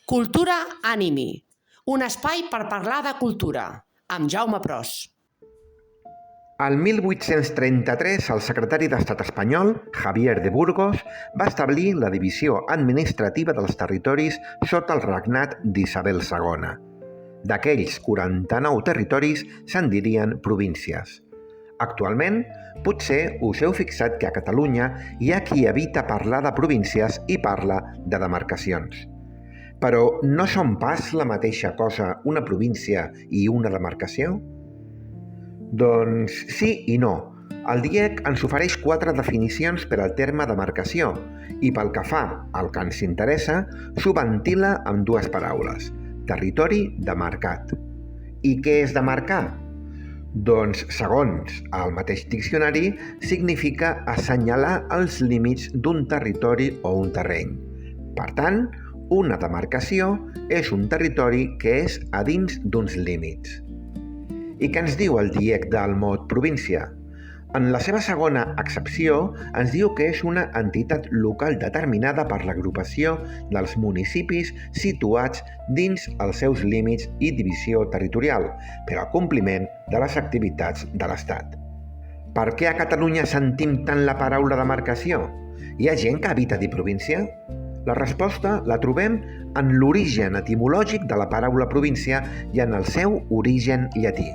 Cultura Animi, un espai per parlar de cultura, amb Jaume Pros. El 1833, el secretari d'Estat espanyol, Javier de Burgos, va establir la divisió administrativa dels territoris sota el regnat d'Isabel II. D'aquells 49 territoris se'n dirien províncies. Actualment, potser us heu fixat que a Catalunya hi ha qui evita parlar de províncies i parla de demarcacions. Però no són pas la mateixa cosa una província i una demarcació? Doncs sí i no. El DIEC ens ofereix 4 definicions per al terme demarcació i pel que fa al que ens interessa, s'ho ventila amb 2 paraules: territori demarcat. I què és demarcar? Doncs, segons el mateix diccionari, significa assenyalar els límits d'un territori o un terreny. Per tant, una demarcació és un territori que és a dins d'uns límits. I què ens diu el DIEC del mot província? En la seva segona accepció ens diu que és una entitat local determinada per l'agrupació dels municipis situats dins els seus límits i divisió territorial per al compliment de les activitats de l'Estat. Per què a Catalunya sentim tant la paraula demarcació? Hi ha gent que evita dir província? La resposta la trobem en l'origen etimològic de la paraula província i en el seu origen llatí.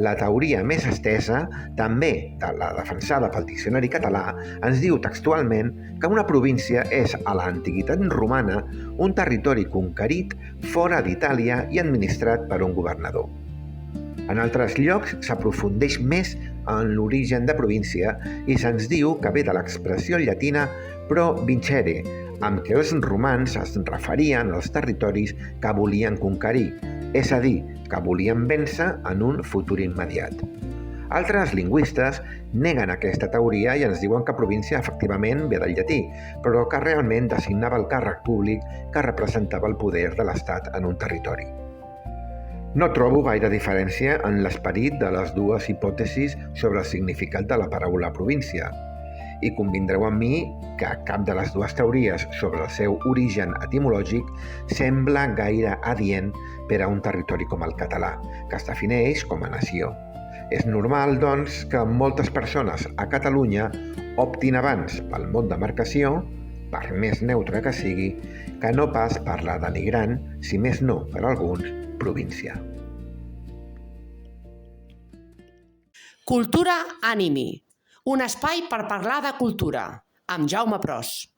La teoria més estesa, també de la defensada pel diccionari català, ens diu textualment que una província és, a l'antiguitat romana, un territori conquerit fora d'Itàlia i administrat per un governador. En altres llocs s'aprofundeix més en l'origen de província i se'ns diu que ve de l'expressió llatina pro vincere, amb què els romans es referien als territoris que volien conquerir, és a dir, que volien vèncer en un futur immediat. Altres lingüistes neguen aquesta teoria i ens diuen que província efectivament ve del llatí, però que realment designava el càrrec públic que representava el poder de l'Estat en un territori. No trobo gaire diferència en l'esperit de les dues hipòtesis sobre el significat de la paraula província, i convindreu amb mi que cap de les dues teories sobre el seu origen etimològic sembla gaire adient per a un territori com el català, que es defineix com a nació. És normal, doncs, que moltes persones a Catalunya optin abans pel mot demarcació, per més neutre que sigui, que no pas per la denigrant, si més no per alguns, província. Cultura Animi, un espai per parlar de cultura, amb Jaume Pros.